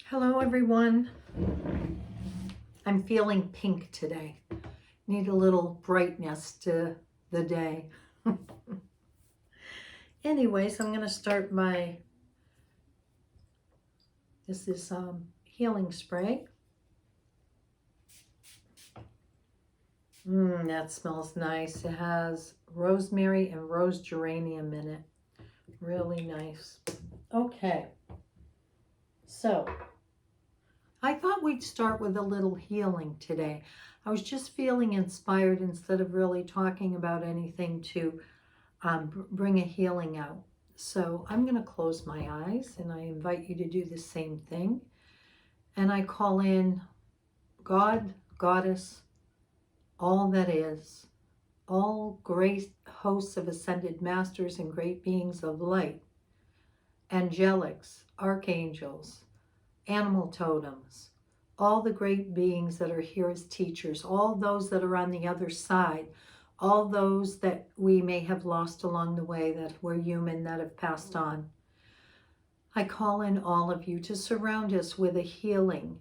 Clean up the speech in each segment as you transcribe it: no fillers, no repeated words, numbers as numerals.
Hello everyone. I'm feeling pink today. Need a little brightness to the day. Anyways, I'm going to start this is healing spray. That smells nice. It has rosemary and rose geranium in it. Really nice. Okay. So, I thought we'd start with a little healing today. I was just feeling inspired instead of really talking about anything to bring a healing out. So I'm going to close my eyes and I invite you to do the same thing. And I call in God, Goddess, all that is, all great hosts of ascended masters and great beings of light, angelics, archangels, animal totems, all the great beings that are here as teachers, all those that are on the other side, all those that we may have lost along the way that were human, that have passed on. I call in all of you to surround us with a healing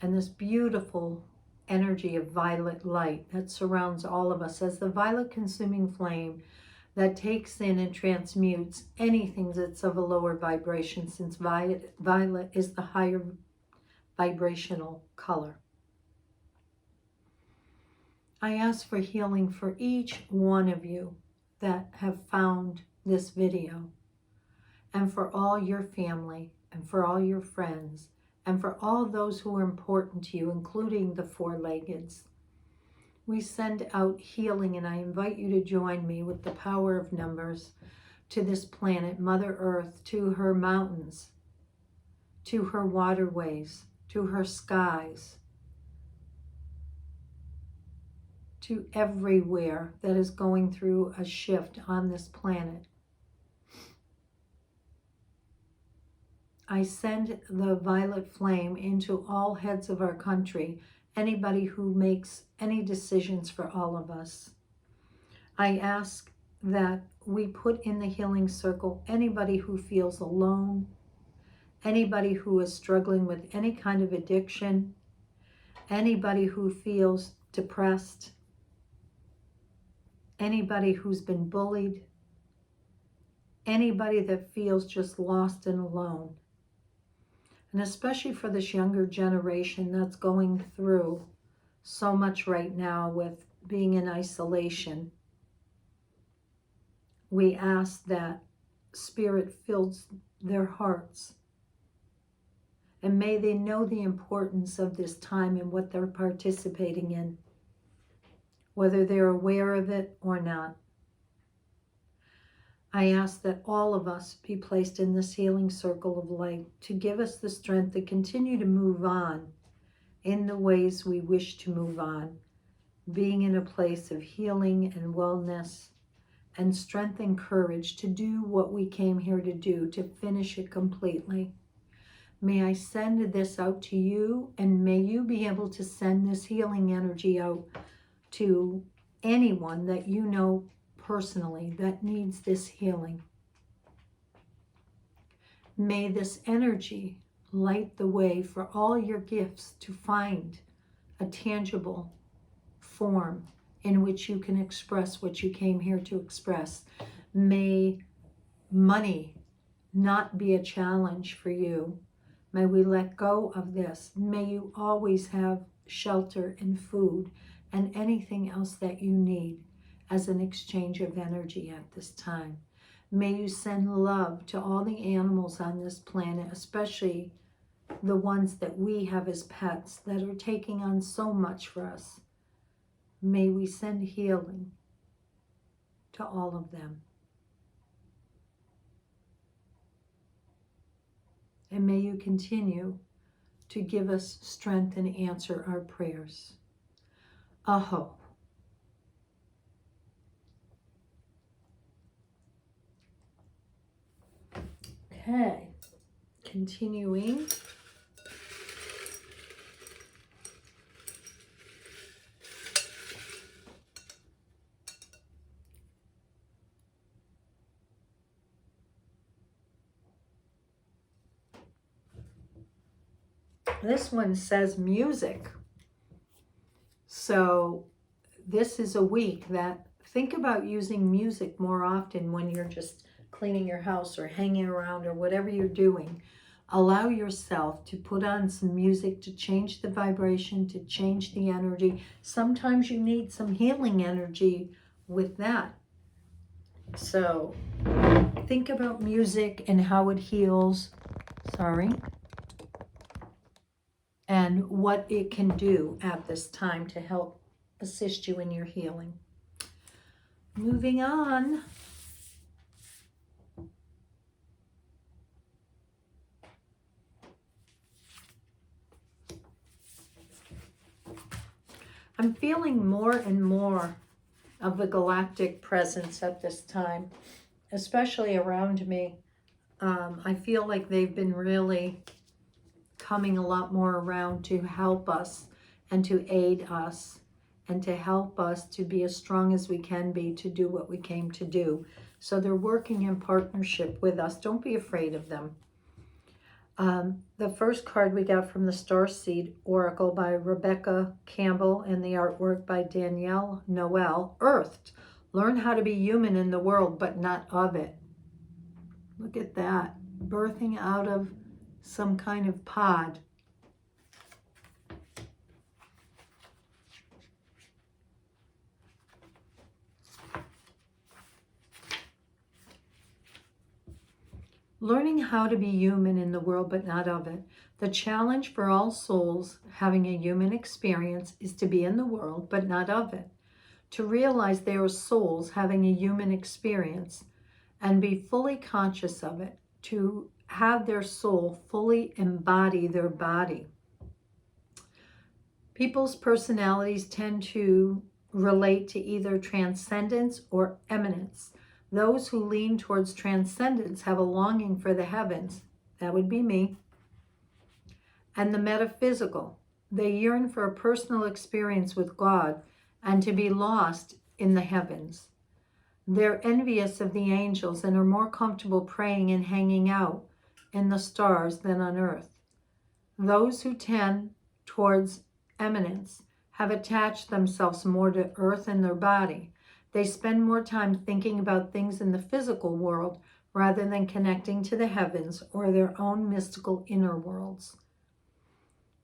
and this beautiful energy of violet light that surrounds all of us as the violet consuming flame that takes in and transmutes anything that's of a lower vibration, since violet is the higher vibrational color. I ask for healing for each one of you that have found this video, and for all your family, and for all your friends, and for all those who are important to you, including the four-leggeds. We send out healing, and I invite you to join me with the power of numbers to this planet, Mother Earth, to her mountains, to her waterways, to her skies, to everywhere that is going through a shift on this planet. I send the violet flame into all heads of our country, anybody who makes any decisions for all of us. I ask that we put in the healing circle anybody who feels alone, anybody who is struggling with any kind of addiction, anybody who feels depressed, anybody who's been bullied, anybody that feels just lost and alone. And especially for this younger generation that's going through so much right now with being in isolation, we ask that Spirit fills their hearts. And may they know the importance of this time and what they're participating in, whether they're aware of it or not. I ask that all of us be placed in this healing circle of light to give us the strength to continue to move on in the ways we wish to move on, being in a place of healing and wellness and strength and courage to do what we came here to do, to finish it completely. May I send this out to you, and may you be able to send this healing energy out to anyone that you know personally that needs this healing. May this energy light the way for all your gifts to find a tangible form in which you can express what you came here to express. May money not be a challenge for you. May we let go of this. May you always have shelter and food and anything else that you need as an exchange of energy at this time. May you send love to all the animals on this planet, especially the ones that we have as pets that are taking on so much for us. May we send healing to all of them. And may you continue to give us strength and answer our prayers. Aho. Okay, continuing. This one says music. So this is a week that think about using music more often when you're just cleaning your house or hanging around or whatever you're doing. Allow yourself to put on some music to change the vibration, to change the energy. Sometimes you need some healing energy with that. So think about music and how it heals. Sorry. And what it can do at this time to help assist you in your healing. Moving on. I'm feeling more and more of the galactic presence at this time, especially around me. I feel like they've been really coming a lot more around to help us and to aid us and to help us to be as strong as we can be to do what we came to do. So they're working in partnership with us. Don't be afraid of them. The first card we got from the Starseed Oracle by Rebecca Campbell and the artwork by Danielle Noel, Earthed. Learn how to be human in the world, but not of it. Look at that. Birthing out of some kind of pod. Learning how to be human in the world, but not of it. The challenge for all souls having a human experience is to be in the world, but not of it. To realize they are souls having a human experience and be fully conscious of it. To have their soul fully embody their body. People's personalities tend to relate to either transcendence or eminence. Those who lean towards transcendence have a longing for the heavens. That would be me. And the metaphysical. They yearn for a personal experience with God and to be lost in the heavens. They're envious of the angels and are more comfortable praying and hanging out in the stars than on earth. Those who tend towards eminence have attached themselves more to earth and their body. They spend more time thinking about things in the physical world rather than connecting to the heavens or their own mystical inner worlds.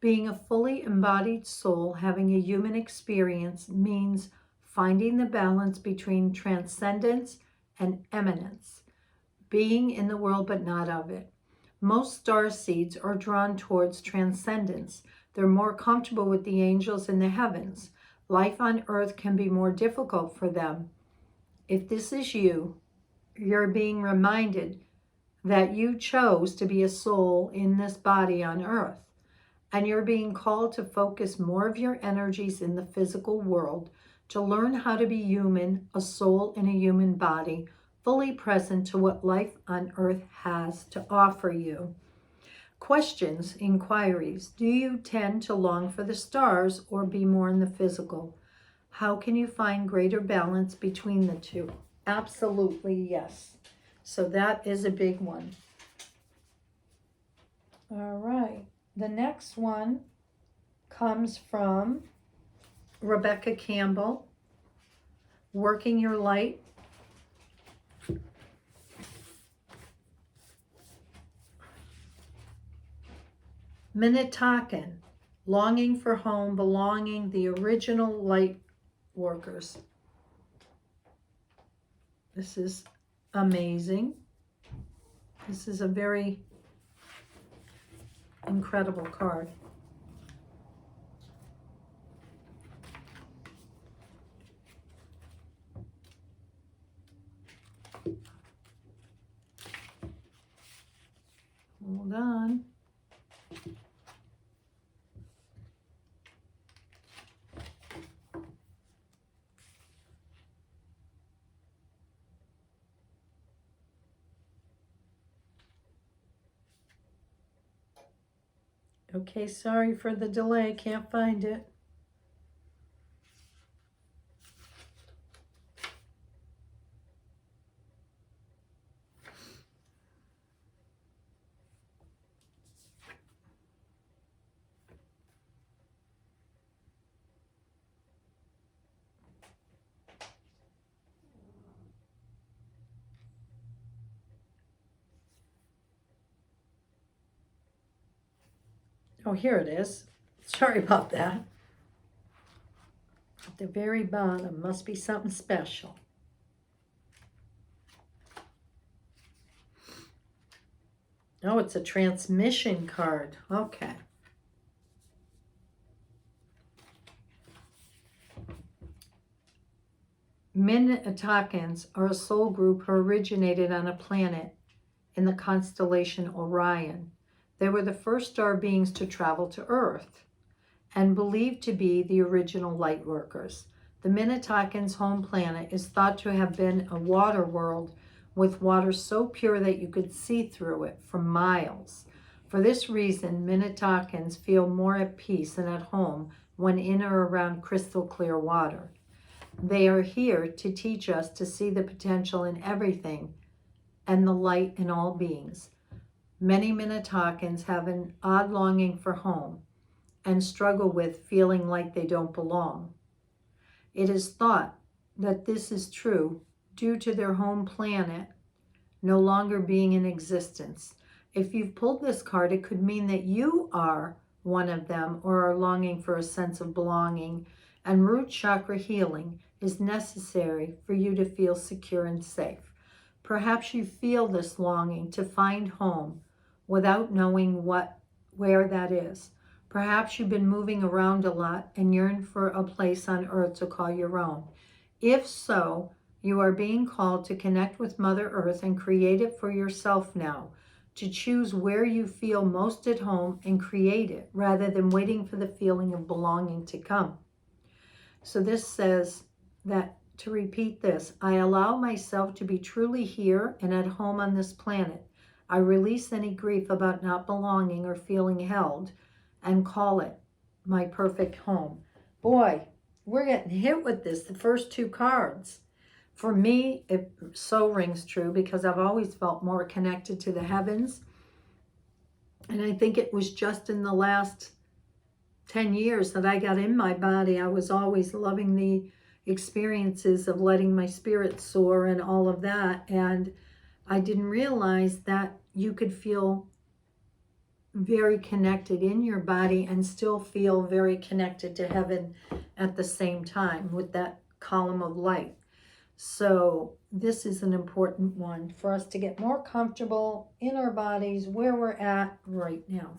Being a fully embodied soul having a human experience means finding the balance between transcendence and eminence, being in the world but not of it. Most starseeds are drawn towards transcendence. They're more comfortable with the angels in the heavens. Life on earth can be more difficult for them. If this is you, you're being reminded that you chose to be a soul in this body on earth. And you're being called to focus more of your energies in the physical world, to learn how to be human, a soul in a human body, fully present to what life on earth has to offer you. Questions, inquiries. Do you tend to long for the stars or be more in the physical? How can you find greater balance between the two? Absolutely, yes. So that is a big one. All right. The next one comes from Rebecca Campbell, Working Your Light. Minnetonkan, Longing for Home, Belonging, the Original Light Workers. This is amazing. This is a very incredible card. Hold on. Okay, sorry for the delay. Can't find it. Oh, here it is. Sorry about that. At the very bottom must be something special. Oh, it's a transmission card. Okay. Minnetonka's are a soul group who originated on a planet in the constellation Orion. They were the first star beings to travel to Earth and believed to be the original light workers. The Minnetonka's home planet is thought to have been a water world with water so pure that you could see through it for miles. For this reason, Minnetonka's feel more at peace and at home when in or around crystal clear water. They are here to teach us to see the potential in everything and the light in all beings. Many Minnetonka's have an odd longing for home and struggle with feeling like they don't belong. It is thought that this is true due to their home planet no longer being in existence. If you've pulled this card, it could mean that you are one of them or are longing for a sense of belonging, and root chakra healing is necessary for you to feel secure and safe. Perhaps you feel this longing to find home without knowing where that is. Perhaps you've been moving around a lot and yearn for a place on earth to call your own. If so, you are being called to connect with Mother Earth and create it for yourself now, to choose where you feel most at home and create it rather than waiting for the feeling of belonging to come. So this says that, to repeat this, I allow myself to be truly here and at home on this planet. I release any grief about not belonging or feeling held and call it my perfect home. Boy, we're getting hit with this, the first two cards. For me, it so rings true because I've always felt more connected to the heavens. And I think it was just in the last 10 years that I got in my body. I was always loving the experiences of letting my spirit soar and all of that. And I didn't realize that you could feel very connected in your body and still feel very connected to heaven at the same time with that column of light. So this is an important one for us to get more comfortable in our bodies where we're at right now.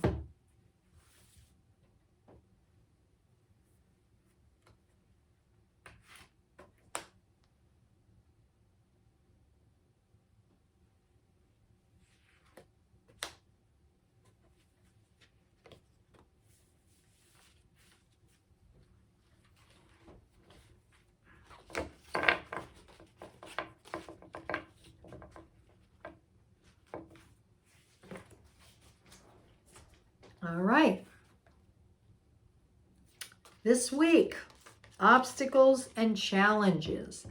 All right. This week, obstacles and challenges.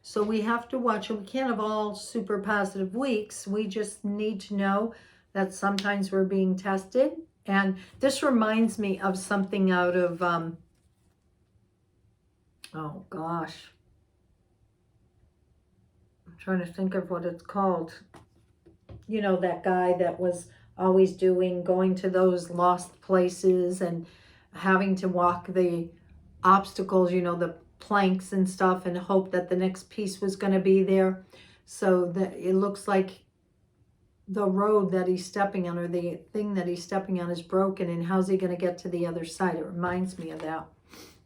So we have to watch, and we can't have all super positive weeks. We just need to know that sometimes we're being tested. And this reminds me of something out of, oh gosh, I'm trying to think of what it's called. You know, that guy that was always going to those lost places and having to walk the obstacles, you know, the planks and stuff, and hope that the next piece was going to be there. So that it looks like the road that he's stepping on, or the thing that he's stepping on, is broken, and how's he going to get to the other side? It reminds me of that.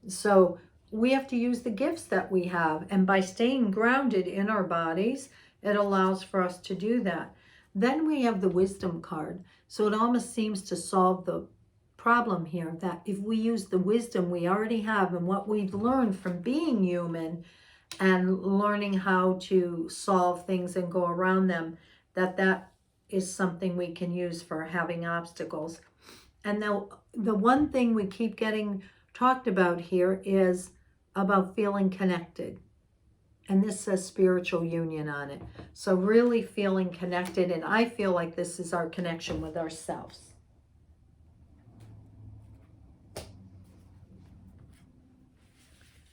So we have to use the gifts that we have, and by staying grounded in our bodies, it allows for us to do that. Then we have the wisdom card. So it almost seems to solve the problem here, that if we use the wisdom we already have and what we've learned from being human and learning how to solve things and go around them, that is something we can use for having obstacles. And the one thing we keep getting talked about here is about feeling connected. And this says spiritual union on it. So really feeling connected, and I feel like this is our connection with ourselves.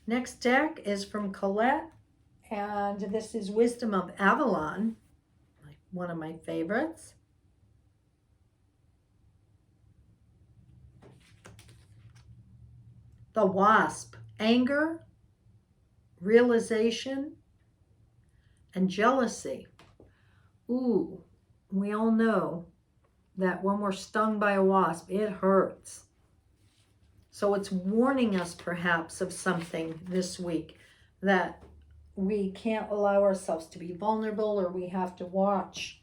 Next deck is from Colette, and this is Wisdom of Avalon, one of my favorites. The Wasp, anger, realization, and jealousy. Ooh, we all know that when we're stung by a wasp, it hurts. So it's warning us perhaps of something this week, that we can't allow ourselves to be vulnerable, or we have to watch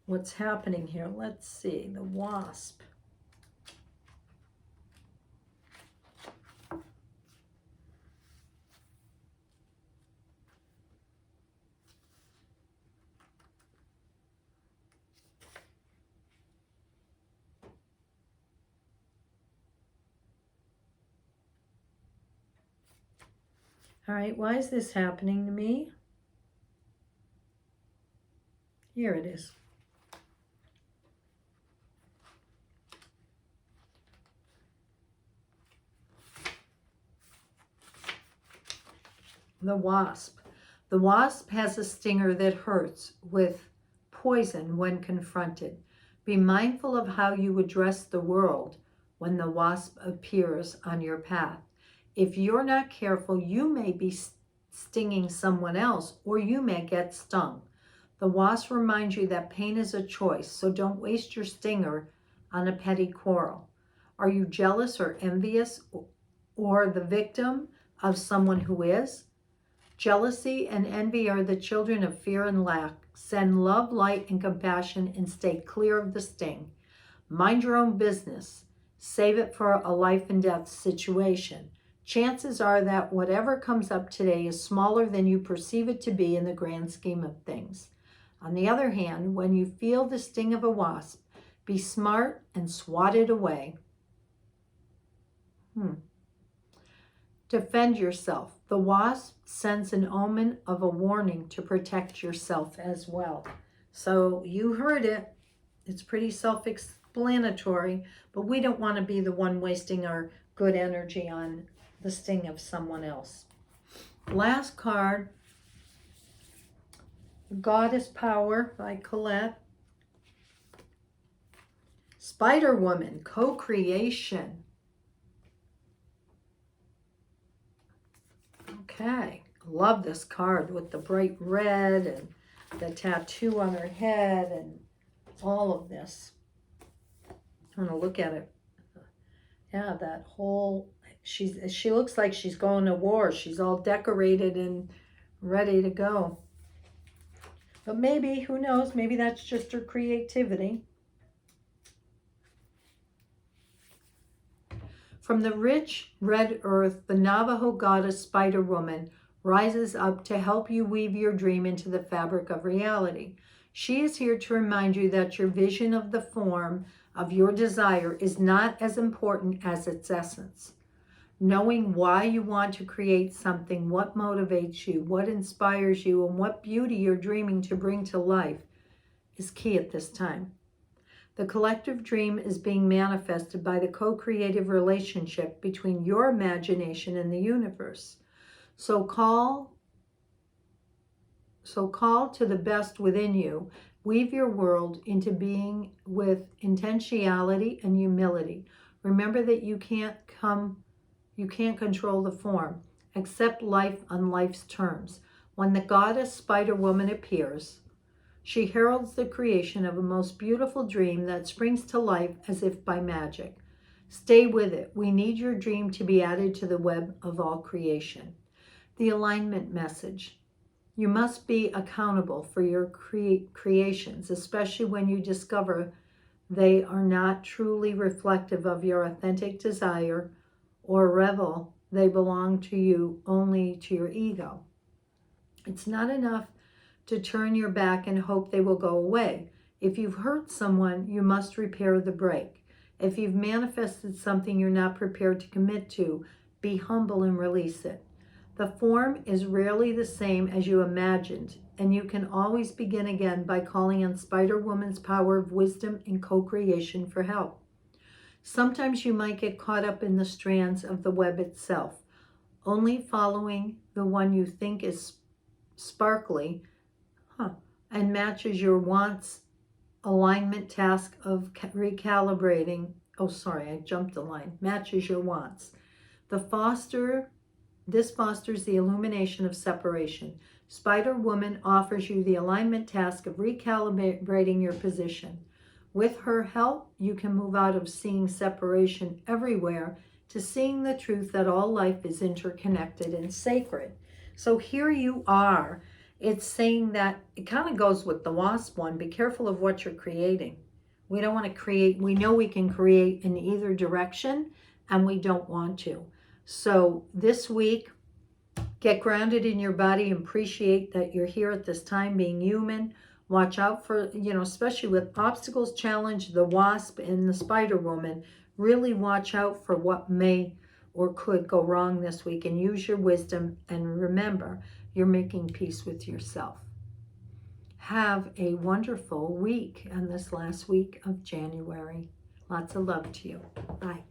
what's happening here. Let's see, the Wasp. All right, why is this happening to me? Here it is. The Wasp. The wasp has a stinger that hurts with poison when confronted. Be mindful of how you address the world when the wasp appears on your path. If you're not careful, you may be stinging someone else, or you may get stung. The wasp reminds you that pain is a choice, so don't waste your stinger on a petty quarrel. Are you jealous or envious, or the victim of someone who is? Jealousy and envy are the children of fear and lack. Send love, light, and compassion, and stay clear of the sting. Mind your own business. Save it for a life and death situation. Chances are that whatever comes up today is smaller than you perceive it to be in the grand scheme of things. On the other hand, when you feel the sting of a wasp, be smart and swat it away. Defend yourself. The wasp sends an omen of a warning to protect yourself as well. So you heard it. It's pretty self-explanatory, but we don't want to be the one wasting our good energy on the sting of someone else. Last card, Goddess Power by Colette. Spider Woman, co-creation. Okay, love this card with the bright red and the tattoo on her head and all of this. I want to look at it. Yeah, that whole, she looks like she's going to war. She's all decorated and ready to go. But maybe, who knows, maybe that's just her creativity. From the rich red earth, the Navajo goddess Spider Woman rises up to help you weave your dream into the fabric of reality. She is here to remind you that your vision of the form of your desire is not as important as its essence. Knowing why you want to create something, what motivates you, what inspires you, and what beauty you're dreaming to bring to life is key at this time. The collective dream is being manifested by the co-creative relationship between your imagination and the universe. So call to the best within you. Weave your world into being with intentionality and humility. Remember that you can't control the form. Accept life on life's terms. When the goddess Spider Woman appears, she heralds the creation of a most beautiful dream that springs to life as if by magic. Stay with it. We need your dream to be added to the web of all creation. The alignment message. You must be accountable for your creations, especially when you discover they are not truly reflective of your authentic desire, or revel they belong to you, only to your ego. It's not enough to turn your back and hope they will go away. If you've hurt someone, you must repair the break. If you've manifested something you're not prepared to commit to, be humble and release it. The form is rarely the same as you imagined, and you can always begin again by calling on Spider Woman's power of wisdom and co-creation for help. Sometimes you might get caught up in the strands of the web itself, only following the one you think is sparkly and matches your wants. Alignment task of recalibrating. Oh, sorry, I jumped the line. Matches your wants. This fosters the illumination of separation. Spider Woman offers you the alignment task of recalibrating your position. With her help, you can move out of seeing separation everywhere to seeing the truth that all life is interconnected and sacred. So here you are. It's saying that it kind of goes with the wasp one. Be careful of what you're creating. We don't want to create. We know we can create in either direction, and we don't want to. So this week, get grounded in your body and appreciate that you're here at this time being human. Watch out for, especially with obstacles, challenge, the wasp and the spider woman. Really watch out for what may or could go wrong this week and use your wisdom. And remember, you're making peace with yourself. Have a wonderful week and this last week of January. Lots of love to you. Bye.